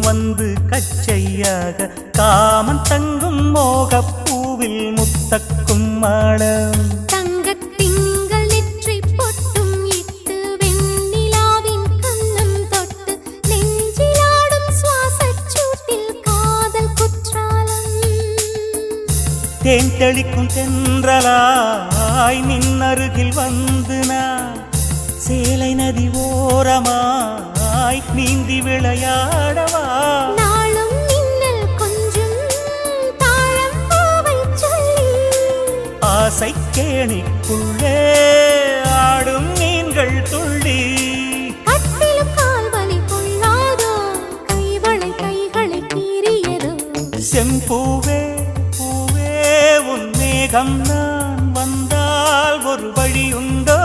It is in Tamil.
வந்து கச்சையாக காமன் தங்கும் மோகப்பூவில் முத்தக்கும் மாடம் தேன் தெளிக்கும் தென்றலாய் நின்னருகில் வந்து நான் சேலை நதி ஓரமாய் நீந்தி விளையாடவா நாளும் மின்னல் கொஞ்சம் தாழம் பூவை சொல்லி ஆசை கேணிக்குள்ளே ஆடும் மீன்கள் துள்ளி கட்டிலும் கால்வலி கொள்ளாதோ கைகளை கீறியதோ செம்பூவே உன் மேகம் நான் வந்தால் ஒரு வழி உண்டோ